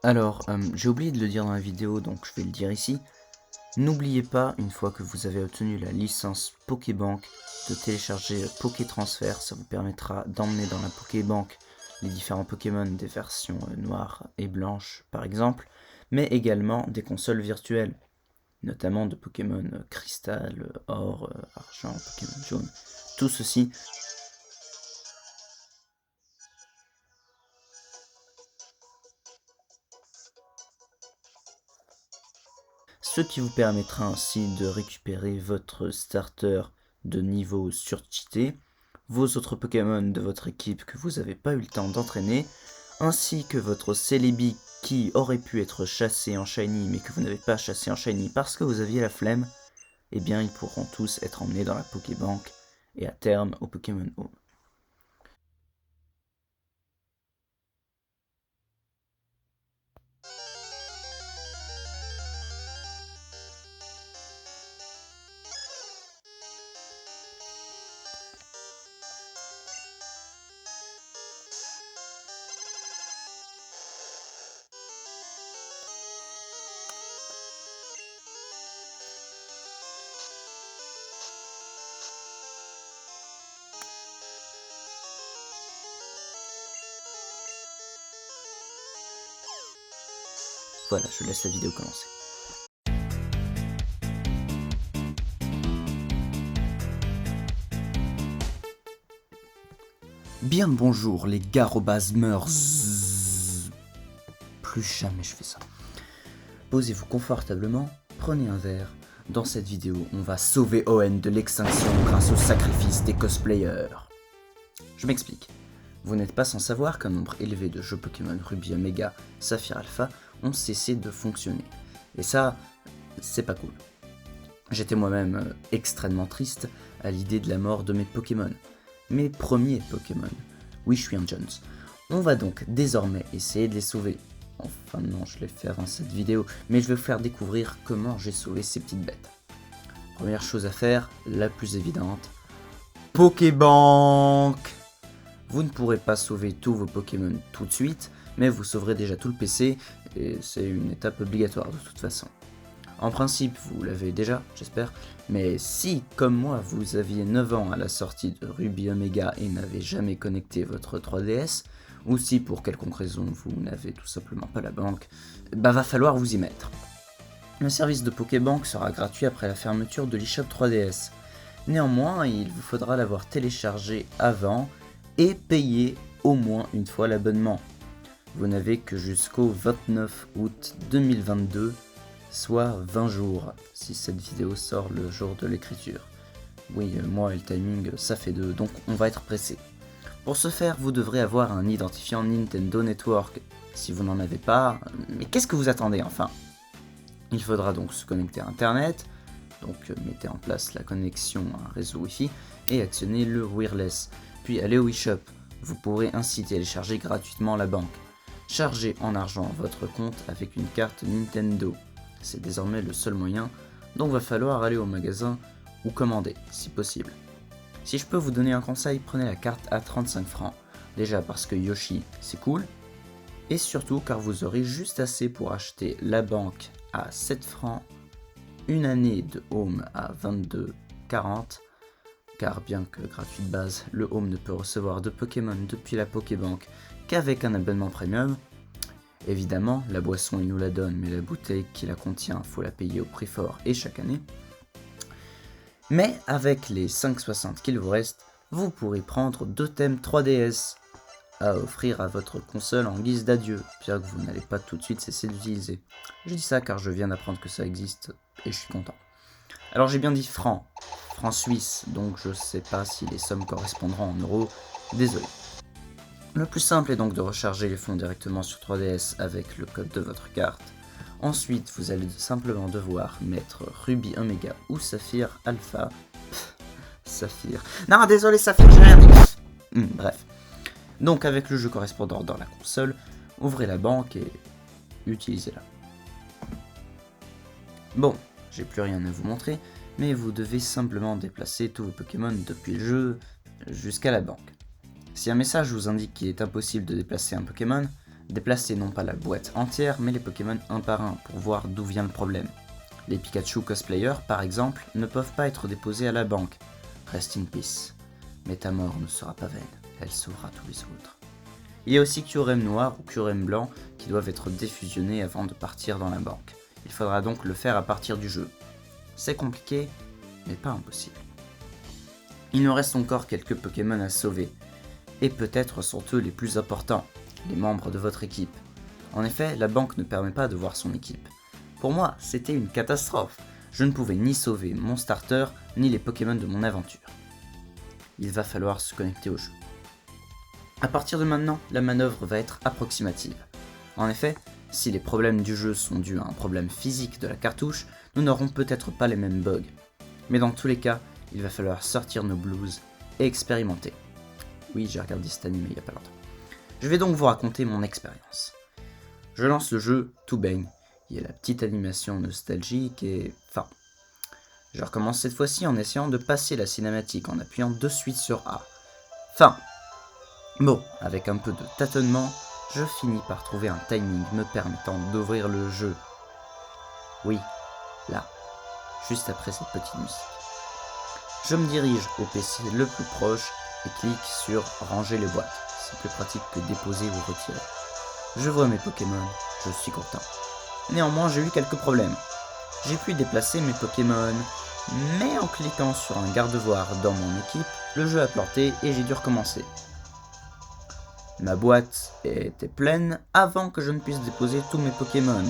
Alors, j'ai oublié de le dire dans la vidéo, donc je vais le dire ici. N'oubliez pas, une fois que vous avez obtenu la licence Pokébank, de télécharger Pokétransfert. Ça vous permettra d'emmener dans la Pokébank les différents Pokémon des versions noires et blanches, par exemple, mais également des consoles virtuelles, notamment de Pokémon Cristal, Or, Argent, Pokémon Jaune. Tout ceci ce qui vous permettra ainsi de récupérer votre starter de niveau surcheaté, vos autres Pokémon de votre équipe que vous n'avez pas eu le temps d'entraîner, ainsi que votre Celebi qui aurait pu être chassé en Shiny mais que vous n'avez pas chassé en Shiny parce que vous aviez la flemme, eh bien ils pourront tous être emmenés dans la Pokébank et à terme au Pokémon Home. Voilà, je laisse la vidéo commencer. Bien le bonjour les garobasmeurs. Plus jamais je fais ça. Posez-vous confortablement, prenez un verre. Dans cette vidéo, on va sauver Owen de l'extinction grâce au sacrifice des cosplayers. Je m'explique. Vous n'êtes pas sans savoir qu'un nombre élevé de jeux Pokémon Ruby Omega, Saphir Alpha ont cessé de fonctionner. Et ça, c'est pas cool. J'étais moi-même extrêmement triste à l'idée de la mort de mes Pokémon. Mes premiers Pokémon. Oui, je suis un Jones. On va donc désormais essayer de les sauver. Enfin non, je l'ai fait avant cette vidéo, mais je vais vous faire découvrir comment j'ai sauvé ces petites bêtes. Première chose à faire, la plus évidente, Pokébank. Vous ne pourrez pas sauver tous vos Pokémon tout de suite, mais vous sauverez déjà tout le PC, et c'est une étape obligatoire de toute façon. En principe, vous l'avez déjà, j'espère, mais si, comme moi, vous aviez 9 ans à la sortie de Ruby Omega et n'avez jamais connecté votre 3DS, ou si pour quelconque raison vous n'avez tout simplement pas la banque, bah va falloir vous y mettre. Le service de Pokébank sera gratuit après la fermeture de l'eShop 3DS. Néanmoins, il vous faudra l'avoir téléchargé avant et payer au moins une fois l'abonnement. Vous n'avez que jusqu'au 29 août 2022, soit 20 jours, si cette vidéo sort le jour de l'écriture. Oui, moi et le timing, ça fait 2, donc on va être pressé. Pour ce faire, vous devrez avoir un identifiant Nintendo Network. Si vous n'en avez pas, mais qu'est-ce que vous attendez enfin? Il faudra donc se connecter à Internet, donc mettez en place la connexion à un réseau Wi-Fi et actionnez le wireless. Puis allez au eShop, vous pourrez ainsi télécharger gratuitement la banque. Chargez en argent votre compte avec une carte Nintendo. C'est désormais le seul moyen, donc va falloir aller au magasin ou commander, si possible. Si je peux vous donner un conseil, prenez la carte à 35 francs. Déjà parce que Yoshi, c'est cool, et surtout car vous aurez juste assez pour acheter la banque à 7 francs, une année de Home à 22,40, car bien que gratuit de base, le Home ne peut recevoir de Pokémon depuis la Pokébank qu'avec un abonnement premium. Évidemment, la boisson il nous la donne, mais la bouteille qui la contient, faut la payer au prix fort et chaque année. Mais avec les 5,60 qu'il vous reste, vous pourrez prendre 2 thèmes 3DS à offrir à votre console en guise d'adieu, bien que vous n'allez pas tout de suite cesser d'utiliser. Je dis ça car je viens d'apprendre que ça existe et je suis content. Alors j'ai bien dit francs suisses, donc je sais pas si les sommes correspondront en euros, désolé. Le plus simple est donc de recharger les fonds directement sur 3DS avec le code de votre carte. Ensuite, vous allez simplement devoir mettre Ruby Omega ou Saphir Alpha. Saphir. Non, désolé, Saphir, j'ai rien dit. Bref. Donc, avec le jeu correspondant dans la console, ouvrez la banque et utilisez-la. Bon, j'ai plus rien à vous montrer, mais vous devez simplement déplacer tous vos Pokémon depuis le jeu jusqu'à la banque. Si un message vous indique qu'il est impossible de déplacer un Pokémon, Déplacez non pas la boîte entière, mais les Pokémon un par un pour voir d'où vient le problème. Les Pikachu cosplayers, par exemple, ne peuvent pas être déposés à la banque. Rest in peace. Mais ta mort ne sera pas vaine, elle sauvera tous les autres. Il y a aussi Kyurem noir ou Kyurem blanc qui doivent être défusionnés avant de partir dans la banque. Il faudra donc le faire à partir du jeu. C'est compliqué, mais pas impossible. Il nous reste encore quelques Pokémon à sauver. Et peut-être sont eux les plus importants, les membres de votre équipe. En effet, la banque ne permet pas de voir son équipe. Pour moi, c'était une catastrophe. Je ne pouvais ni sauver mon starter, ni les Pokémon de mon aventure. Il va falloir se connecter au jeu. À partir de maintenant, la manœuvre va être approximative. En effet, si les problèmes du jeu sont dus à un problème physique de la cartouche, nous n'aurons peut-être pas les mêmes bugs. Mais dans tous les cas, il va falloir sortir nos blues et expérimenter. Oui, j'ai regardé cet anime il n'y a pas longtemps. Je vais donc vous raconter mon expérience. Je lance le jeu, tout baigne. Il y a la petite animation nostalgique et... Enfin, je recommence cette fois-ci en essayant de passer la cinématique en appuyant de suite sur A. Fin. Bon, avec un peu de tâtonnement, je finis par trouver un timing me permettant d'ouvrir le jeu. Oui, là, juste après cette petite musique. Je me dirige au PC le plus proche et clique sur ranger les boîtes. C'est plus pratique que déposer ou retirer. Je vois mes Pokémon, je suis content. Néanmoins, j'ai eu quelques problèmes. J'ai pu déplacer mes Pokémon, mais en cliquant sur un garde-voir dans mon équipe, le jeu a planté et j'ai dû recommencer. Ma boîte était pleine avant que je ne puisse déposer tous mes Pokémon,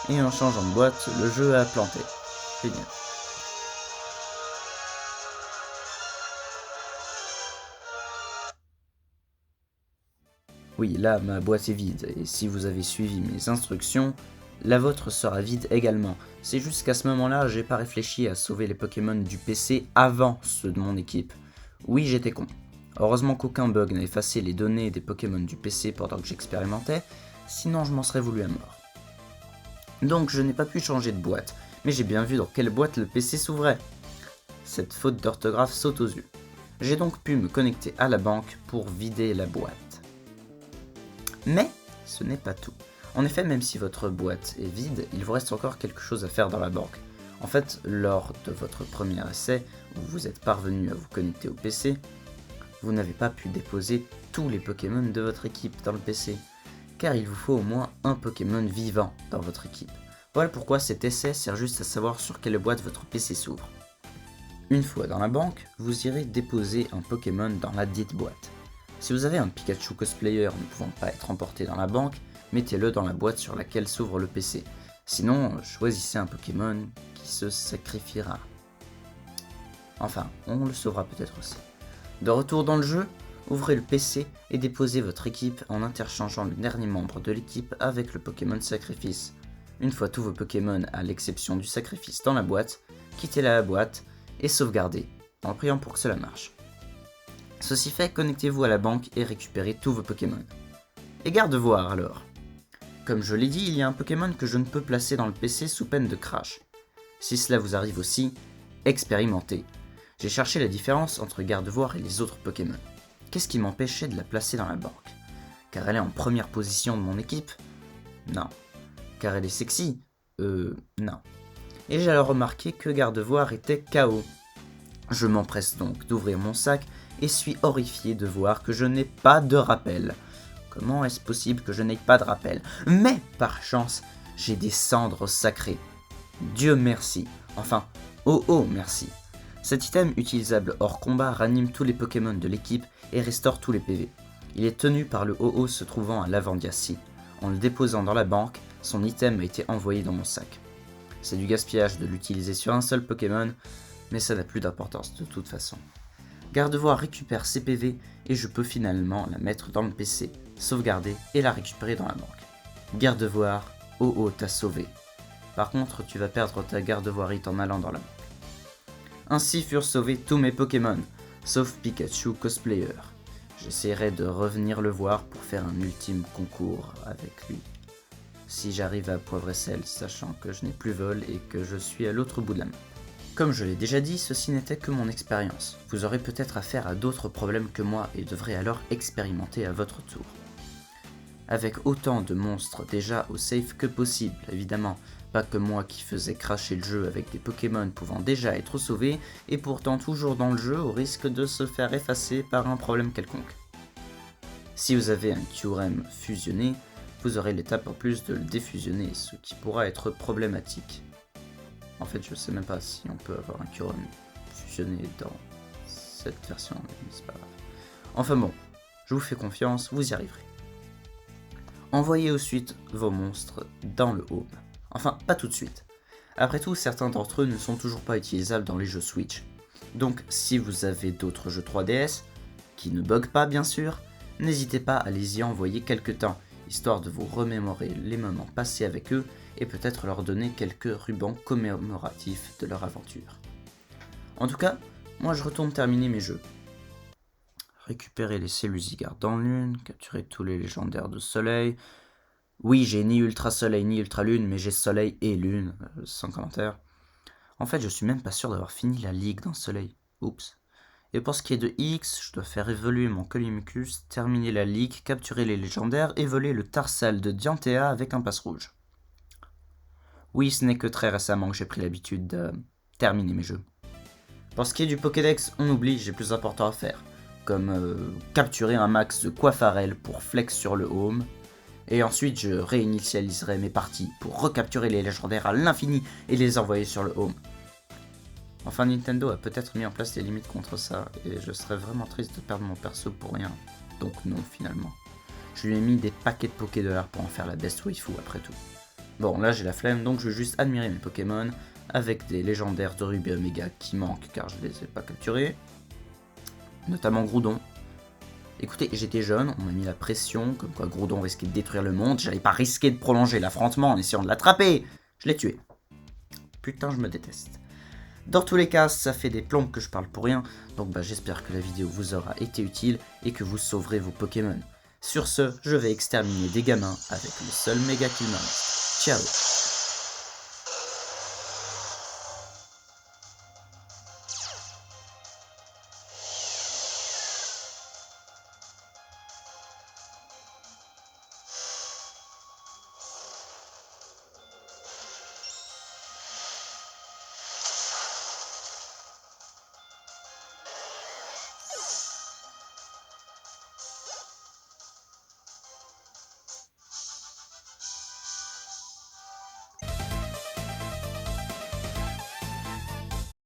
et en changeant de boîte, le jeu a planté. Génial. Oui, là, ma boîte est vide, et si vous avez suivi mes instructions, la vôtre sera vide également. C'est juste qu'à ce moment-là, j'ai pas réfléchi à sauver les Pokémon du PC avant ceux de mon équipe. Oui, j'étais con. Heureusement qu'aucun bug n'a effacé les données des Pokémon du PC pendant que j'expérimentais, sinon je m'en serais voulu à mort. Donc je n'ai pas pu changer de boîte, mais j'ai bien vu dans quelle boîte le PC s'ouvrait. Cette faute d'orthographe saute aux yeux. J'ai donc pu me connecter à la banque pour vider la boîte. Mais ce n'est pas tout. En effet, même si votre boîte est vide, il vous reste encore quelque chose à faire dans la banque. En fait, lors de votre premier essai, où vous êtes parvenu à vous connecter au PC, vous n'avez pas pu déposer tous les Pokémon de votre équipe dans le PC, car il vous faut au moins un Pokémon vivant dans votre équipe. Voilà pourquoi cet essai sert juste à savoir sur quelle boîte votre PC s'ouvre. Une fois dans la banque, vous irez déposer un Pokémon dans la dite boîte. Si vous avez un Pikachu cosplayer ne pouvant pas être emporté dans la banque, mettez-le dans la boîte sur laquelle s'ouvre le PC. Sinon, choisissez un Pokémon qui se sacrifiera. Enfin, on le sauvera peut-être aussi. De retour dans le jeu, ouvrez le PC et déposez votre équipe en interchangeant le dernier membre de l'équipe avec le Pokémon sacrifice. Une fois tous vos Pokémon à l'exception du sacrifice dans la boîte, quittez la boîte et sauvegardez, en priant pour que cela marche. Ceci fait, connectez-vous à la banque et récupérez tous vos Pokémon. Et garde-voir alors. Comme je l'ai dit, il y a un Pokémon que je ne peux placer dans le PC sous peine de crash. Si cela vous arrive aussi, expérimentez. J'ai cherché la différence entre Gardevoir et les autres Pokémon. Qu'est-ce qui m'empêchait de la placer dans la banque? Car elle est en première position de mon équipe? Non. Car elle est sexy? Non. Et j'ai alors remarqué que Gardevoir était KO. Je m'empresse donc d'ouvrir mon sac et suis horrifié de voir que je n'ai pas de rappel. Comment est-ce possible que je n'ai pas de rappel? Mais, par chance, j'ai des cendres sacrées. Dieu merci. Enfin, oh merci. Cet item utilisable hors combat ranime tous les Pokémon de l'équipe et restaure tous les PV. Il est tenu par le OO se trouvant à Lavandia-C. En le déposant dans la banque, son item a été envoyé dans mon sac. C'est du gaspillage de l'utiliser sur un seul Pokémon, mais ça n'a plus d'importance de toute façon. Gardevoir récupère ses PV et je peux finalement la mettre dans le PC, sauvegarder et la récupérer dans la banque. Gardevoir, OO t'a sauvé. Par contre, tu vas perdre ta Gardevoirite en allant dans la banque. Ainsi furent sauvés tous mes Pokémon, sauf Pikachu cosplayer. J'essaierai de revenir le voir pour faire un ultime concours avec lui. Si j'arrive à Poivre et Sel, sachant que je n'ai plus vol et que je suis à l'autre bout de la map. Comme je l'ai déjà dit, ceci n'était que mon expérience. Vous aurez peut-être affaire à d'autres problèmes que moi et devrez alors expérimenter à votre tour. avec autant de monstres déjà au safe que possible, évidemment. Pas que moi qui faisais cracher le jeu avec des Pokémon pouvant déjà être sauvés, et pourtant toujours dans le jeu au risque de se faire effacer par un problème quelconque. Si vous avez un Kyurem fusionné, vous aurez l'étape en plus de le défusionner, ce qui pourra être problématique. En fait, je sais même pas si on peut avoir un Kyurem fusionné dans cette version, mais c'est pas grave. Enfin bon, je vous fais confiance, vous y arriverez. Envoyez ensuite vos monstres dans le home. Enfin, pas tout de suite. Après tout, certains d'entre eux ne sont toujours pas utilisables dans les jeux Switch. Donc, si vous avez d'autres jeux 3DS, qui ne bug pas bien sûr, n'hésitez pas à les y envoyer quelques temps, histoire de vous remémorer les moments passés avec eux et peut-être leur donner quelques rubans commémoratifs de leur aventure. En tout cas, moi je retourne terminer mes jeux. Récupérer les cellules Zygarde dans Lune, capturer tous les légendaires de Soleil. Oui, j'ai ni Ultra Soleil ni Ultra Lune, mais j'ai Soleil et Lune, sans commentaire. En fait, je suis même pas sûr d'avoir fini la ligue dans Soleil. Oups. Et pour ce qui est de X, je dois faire évoluer mon Colimicus, terminer la ligue, capturer les légendaires et voler le Tarsal de Dianthea avec un passe rouge. Oui, ce n'est que très récemment que j'ai pris l'habitude de terminer mes jeux. Pour ce qui est du Pokédex, on oublie, j'ai plus important à faire, comme capturer un max de Coifarel pour flex sur le home, et ensuite je réinitialiserai mes parties pour recapturer les légendaires à l'infini et les envoyer sur le home. Enfin, Nintendo a peut-être mis en place des limites contre ça, et je serais vraiment triste de perdre mon perso pour rien. Donc non, finalement. Je lui ai mis des paquets de Pokédollars pour en faire la best waifu après tout. Bon, là j'ai la flemme, donc je vais juste admirer mes Pokémon, avec des légendaires de Ruby Omega qui manquent car je les ai pas capturés. Notamment Groudon. Écoutez, j'étais jeune, on m'a mis la pression, comme quoi Groudon risquait de détruire le monde, j'allais pas risquer de prolonger l'affrontement en essayant de l'attraper. Je l'ai tué. Putain, je me déteste. Dans tous les cas, ça fait des plombes que je parle pour rien, donc j'espère que la vidéo vous aura été utile et que vous sauverez vos Pokémon. Sur ce, je vais exterminer des gamins avec le seul méga kill me reste. Ciao.